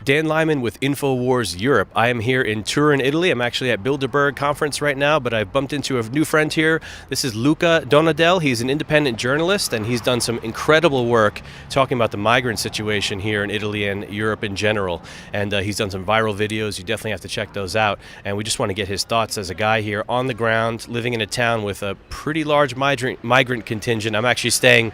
Dan Lyman with InfoWars Europe. I am here in Turin, Italy. I'm actually at Bilderberg conference right now, but I've bumped into a new friend here. This is Luca Donadel. He's an independent journalist, and he's done some incredible work talking about the migrant situation here in Italy and Europe in general. And he's done some viral videos. You definitely have to check those out. And we just want to get his thoughts as a guy here on the ground, living in a town with a pretty large migrant contingent. I'm actually staying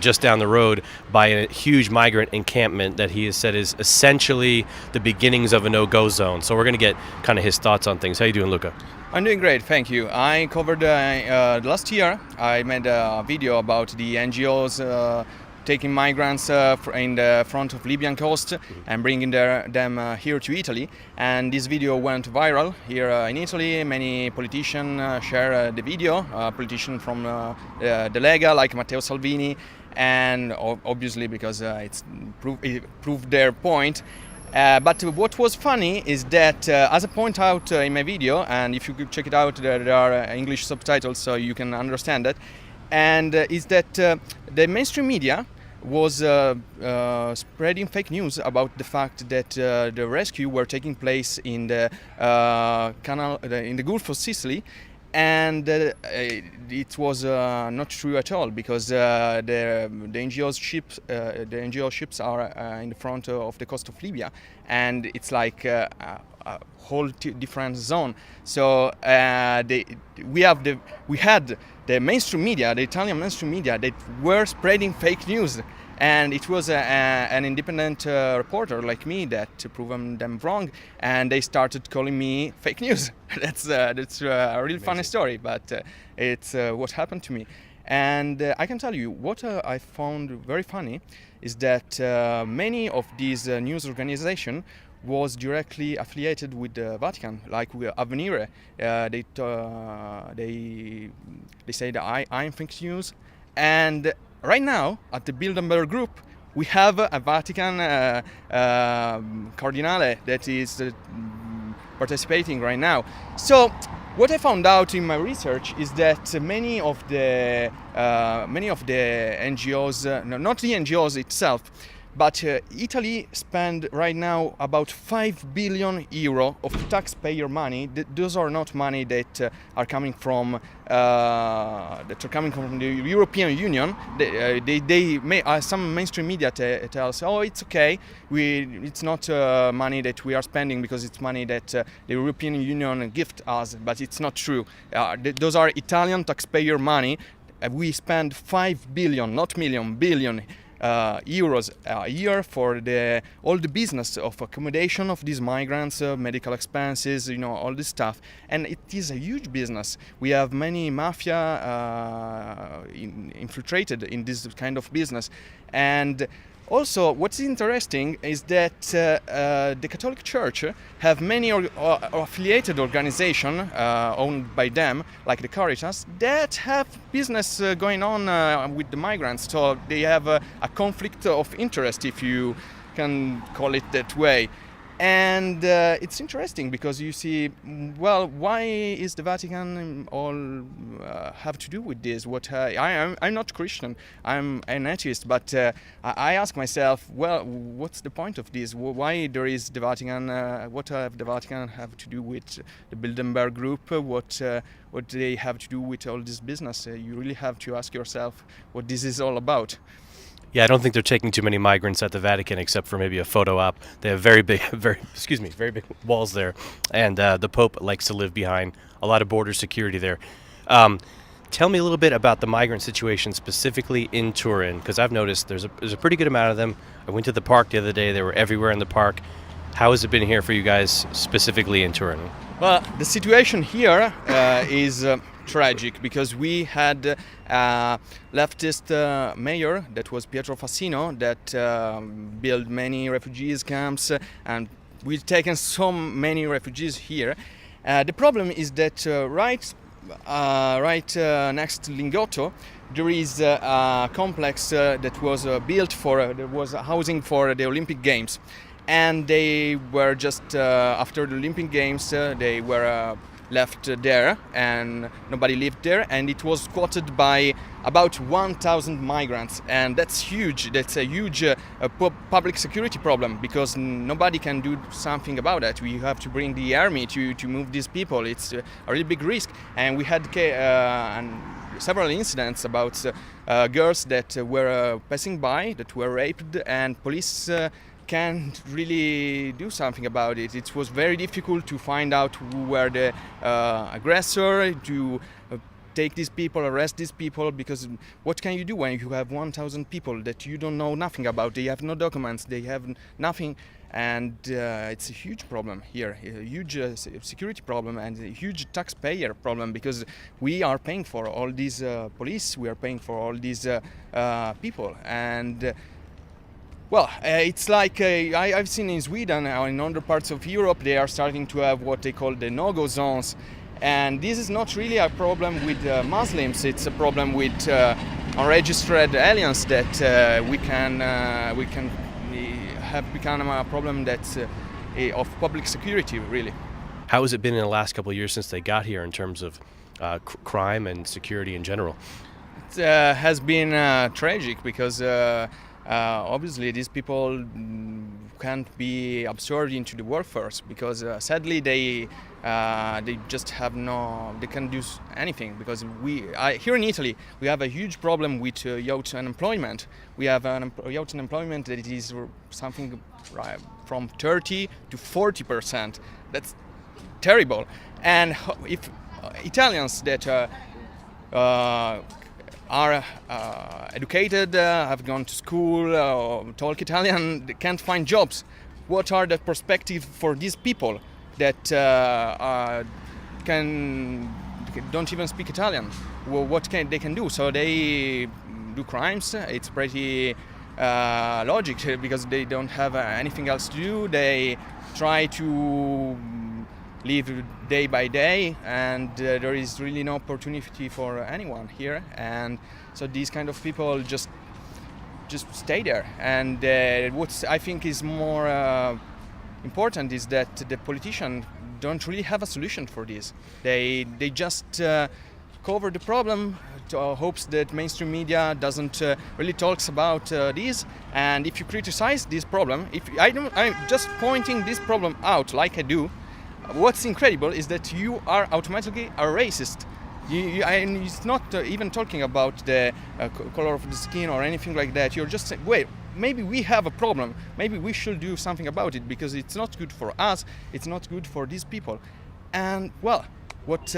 just down the road by a huge migrant encampment that he has said is essentially the beginnings of a no-go zone. So we're going to get kind of his thoughts on things. How you doing, Luca? I'm doing great, thank you. I covered last year. I made a video about the NGOs taking migrants in the front of Libyan coast and bringing them here to Italy. And this video went viral here in Italy. Many politicians share the video. Politicians from the Lega, like Matteo Salvini, and obviously because it proved their point. But what was funny is that, as I point out in my video, and if you could check it out, there are English subtitles so you can understand it, and is that the mainstream media was spreading fake news about the fact that the rescue were taking place in the in the Gulf of Sicily. And it was not true at all, because the NGO ships are in the front of the coast of Libya, and it's like a whole different zone. So we had the mainstream media, the Italian mainstream media, that were spreading fake news. And it was an independent reporter like me that proved them wrong, and they started calling me fake news. That's a really funny story, but it's what happened to me. And I can tell you what I found very funny is that many of these news organizations was directly affiliated with the Vatican, like Avvenire. They say that I'm fake news, and right now, at the Bilderberg Group, we have a Vatican cardinale that is participating right now. So, what I found out in my research is that many of the NGOs, not the NGOs itself, but Italy spend right now about 5 billion euro of taxpayer money. Those are not money that are coming from the European Union. Some mainstream media tells, oh, it's okay. It's not money that we are spending because it's money that the European Union gift us, but it's not true. Those are Italian taxpayer money. We spend 5 billion, not million, billion. Euros a year for all the business of accommodation of these migrants, medical expenses, all this stuff, and it is a huge business. We have many mafia infiltrated in this kind of business, and also, what's interesting is that the Catholic Church have many affiliated organizations owned by them, like the Caritas, that have business going on with the migrants. So they have a conflict of interest, if you can call it that way. And it's interesting because you see, well, why is the Vatican all have to do with this? I'm not Christian, I'm an atheist, but I ask myself, well, what's the point of this? Why there is the Vatican? What have the Vatican have to do with the Bilderberg Group? What they have to do with all this business? You really have to ask yourself what this is all about. Yeah, I don't think they're taking too many migrants at the Vatican, except for maybe a photo op. They have very big walls there, and the Pope likes to live behind a lot of border security there. Tell me a little bit about the migrant situation specifically in Turin, because I've noticed there's a pretty good amount of them. I went to the park the other day; they were everywhere in the park. How has it been here for you guys specifically in Turin? Well, the situation here is tragic because we had leftist mayor that was Pietro Fassino that built many refugees camps, and we've taken so many refugees here. The problem is that right next to Lingotto there is a complex that was built there was housing for the Olympic Games, and they were just after the Olympic Games they were left there, and nobody lived there, and it was squatted by about 1,000 migrants, and that's huge. That's a huge public security problem, because nobody can do something about that. We have to bring the army to move these people. It's a really big risk, and we had several incidents about girls that were passing by, that were raped, and police can't really do something about it. It was very difficult to find out who were the aggressor, to take these people, arrest these people, because what can you do when you have 1,000 people that you don't know nothing about? They have no documents, they have nothing, and it's a huge problem here, a huge security problem and a huge taxpayer problem, because we are paying for all these police, we are paying for all these people, and well, it's like I've seen in Sweden or in other parts of Europe, they are starting to have what they call the no-go zones. And this is not really a problem with Muslims, it's a problem with unregistered aliens that we can have become a problem that's of public security, really. How has it been in the last couple of years since they got here in terms of crime and security in general? It has been tragic, because obviously these people can't be absorbed into the workforce, because sadly they just have they can't do anything, because here in Italy we have a huge problem with youth unemployment. We have youth unemployment that is something from 30 to 40%. That's terrible. And if Italians that are educated, have gone to school, talk Italian, they can't find jobs. What are the perspectives for these people that don't even speak Italian? Well, what they can do? So they do crimes. It's pretty logical, because they don't have anything else to do. They try to live day by day, and there is really no opportunity for anyone here, and so these kind of people just stay there. And what I think is more important is that the politicians don't really have a solution for this. They just cover the problem, hopes that mainstream media doesn't really talks about this. And if you criticize this problem, I'm just pointing this problem out like I do, what's incredible is that you are automatically a racist. And it's not even talking about the color of the skin or anything like that. You're just saying, wait, maybe we have a problem. Maybe we should do something about it, because it's not good for us. It's not good for these people. And well, what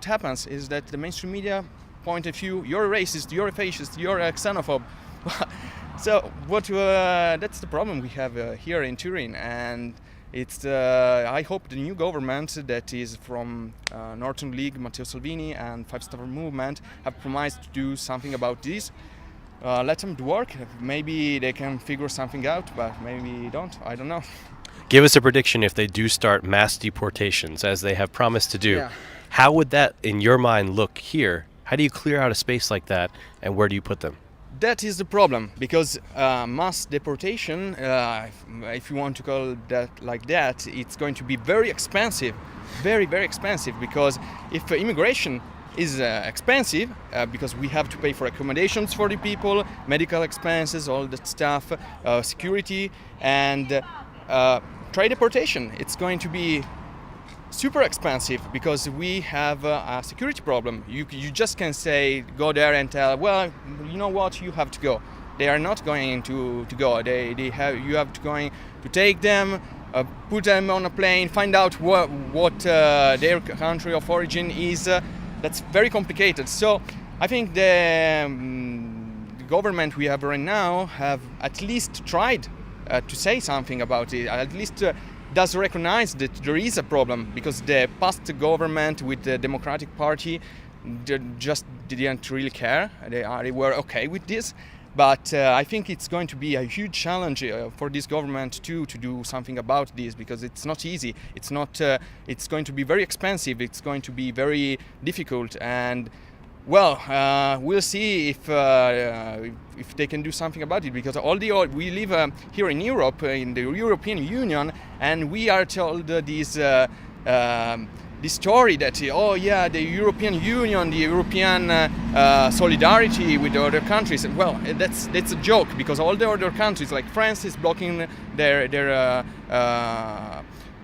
happens is that the mainstream media point at you. You're a racist. You're a fascist. You're a xenophobe. So that's the problem we have here in Turin, and it's I hope the new government that is from Northern League, Matteo Salvini, and Five Star Movement have promised to do something about this. Let them work. Maybe they can figure something out, but maybe don't. I don't know. Give us a prediction if they do start mass deportations, as they have promised to do. Yeah. How would that, in your mind, look here? How do you clear out a space like that, and where do you put them? That is the problem, because mass deportation, if you want to call that like that, it's going to be very expensive, very, very expensive, because if immigration is expensive, because we have to pay for accommodations for the people, medical expenses, all that stuff, security, and trade deportation, it's going to be super expensive, because we have a security problem. You just can't say go there and tell, well, you know what, you have to go. They are not going to go. You have to take them, put them on a plane, find out what their country of origin is. That's very complicated. So I think the government we have right now have at least tried to say something about it. At least does recognize that there is a problem, because the past government with the Democratic Party just didn't really care. They were okay with this, but I think it's going to be a huge challenge for this government too, to do something about this, because it's not easy. It's not. It's going to be very expensive. It's going to be very difficult, and well, we'll see if they can do something about it, because we live here in Europe, in the European Union, and we are told these the story that the European Union, the European solidarity with the other countries. Well, that's a joke, because all the other countries, like France, is blocking their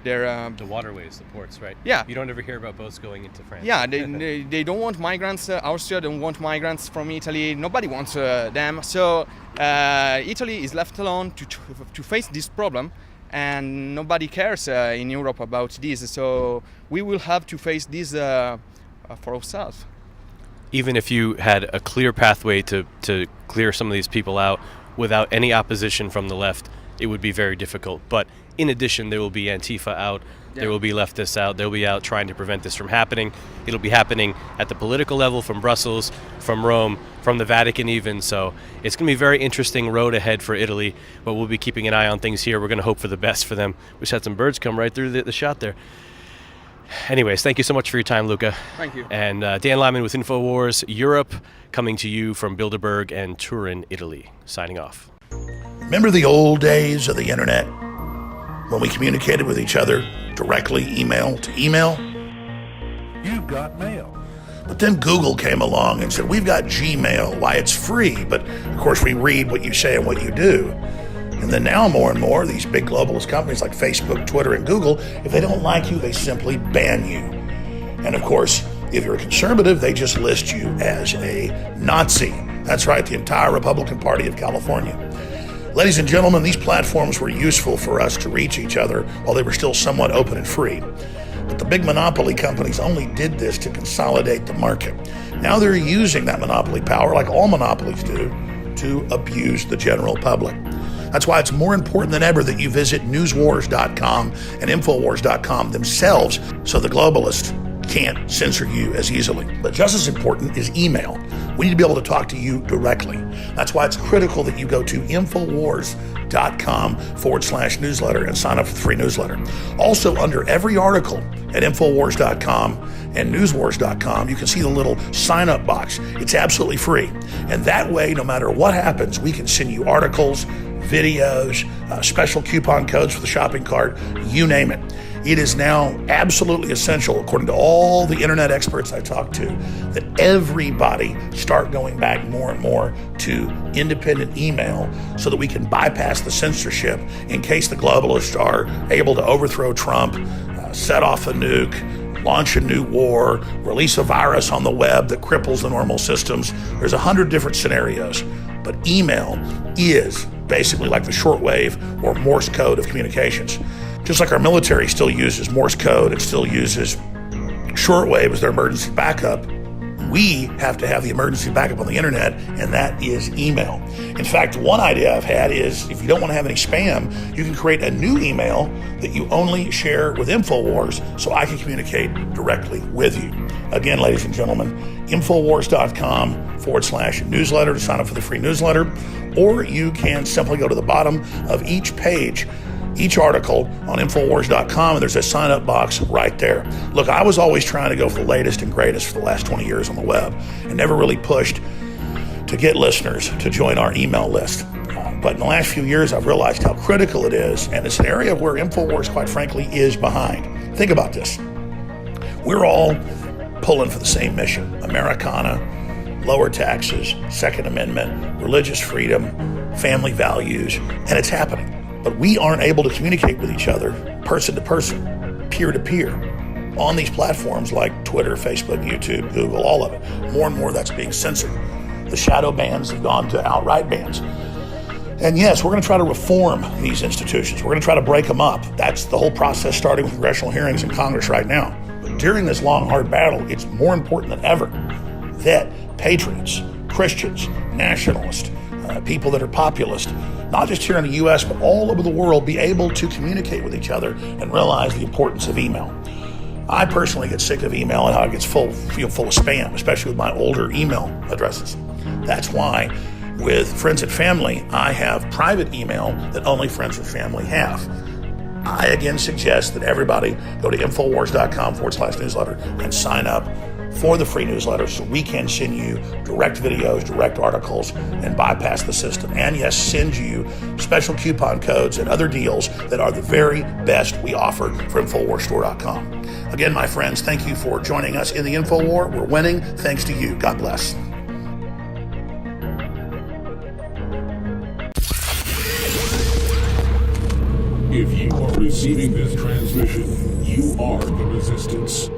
The waterways, the ports, right? Yeah. You don't ever hear about boats going into France. Yeah, they don't want migrants. Austria don't want migrants from Italy. Nobody wants them. So Italy is left alone to face this problem, and nobody cares in Europe about this. So we will have to face this for ourselves. Even if you had a clear pathway to clear some of these people out without any opposition from the left, it would be very difficult. But in addition, there will be Antifa out, there will be leftists out, they'll be out trying to prevent this from happening. It'll be happening at the political level, from Brussels, from Rome, from the Vatican even. So it's going to be a very interesting road ahead for Italy, but we'll be keeping an eye on things here. We're going to hope for the best for them. We just had some birds come right through the shot there. Anyways, thank you so much for your time, Luca. Thank you. And Dan Lyman with InfoWars Europe, coming to you from Bilderberg and Turin, Italy. Signing off. Remember the old days of the internet, when we communicated with each other directly, email to email? You've got mail. But then Google came along and said, we've got Gmail. Why, it's free, but of course we read what you say and what you do. And then now more and more, these big globalist companies like Facebook, Twitter, and Google, if they don't like you, they simply ban you. And of course, if you're a conservative, they just list you as a Nazi. That's right, the entire Republican Party of California. Ladies and gentlemen, these platforms were useful for us to reach each other while they were still somewhat open and free. But the big monopoly companies only did this to consolidate the market. Now they're using that monopoly power, like all monopolies do, to abuse the general public. That's why it's more important than ever that you visit newswars.com and infowars.com themselves, so the globalists can't censor you as easily. But just as important is email. We need to be able to talk to you directly. That's why it's critical that you go to infowars.com/newsletter and sign up for the free newsletter. Also, under every article at infowars.com and newswars.com, you can see the little sign up box. It's absolutely free. And that way, no matter what happens, we can send you articles, videos, special coupon codes for the shopping cart, you name it. It is now absolutely essential, according to all the internet experts I talked to, that everybody start going back more and more to independent email so that we can bypass the censorship in case the globalists are able to overthrow Trump, set off a nuke, launch a new war, release a virus on the web that cripples the normal systems. There's 100 different scenarios, but email is basically like the shortwave or Morse code of communications. Just like our military still uses Morse code, it still uses shortwave as their emergency backup, we have to have the emergency backup on the internet, and that is email. In fact, one idea I've had is if you don't want to have any spam, you can create a new email that you only share with InfoWars so I can communicate directly with you. Again, ladies and gentlemen, infowars.com/newsletter to sign up for the free newsletter, or you can simply go to the bottom of each page, each article on Infowars.com, and there's a sign-up box right there. Look, I was always trying to go for the latest and greatest for the last 20 years on the web and never really pushed to get listeners to join our email list. But in the last few years, I've realized how critical it is, and it's an area where Infowars, quite frankly, is behind. Think about this. We're all pulling for the same mission: Americana, lower taxes, Second Amendment, religious freedom, family values, and it's happening. But we aren't able to communicate with each other person to person, peer to peer, on these platforms like Twitter, Facebook, YouTube, Google, all of it. More and more that's being censored. The shadow bans have gone to outright bans. And yes, we're going to try to reform these institutions. We're going to try to break them up. That's the whole process, starting with congressional hearings in Congress right now. But during this long, hard battle, it's more important than ever that patriots, Christians, nationalists, people that are populist, not just here in the U.S., but all over the world, be able to communicate with each other and realize the importance of email. I personally get sick of email and how it gets feel full of spam, especially with my older email addresses. That's why with Friends and Family, I have private email that only Friends and Family have. I again suggest that everybody go to Infowars.com/newsletter and sign up for the free newsletter so we can send you direct videos, direct articles, and bypass the system. And yes, send you special coupon codes and other deals that are the very best we offer from InfoWarsStore.com. Again, my friends, thank you for joining us in the InfoWar. We're winning thanks to you. God bless. If you are receiving this transmission, you are the resistance.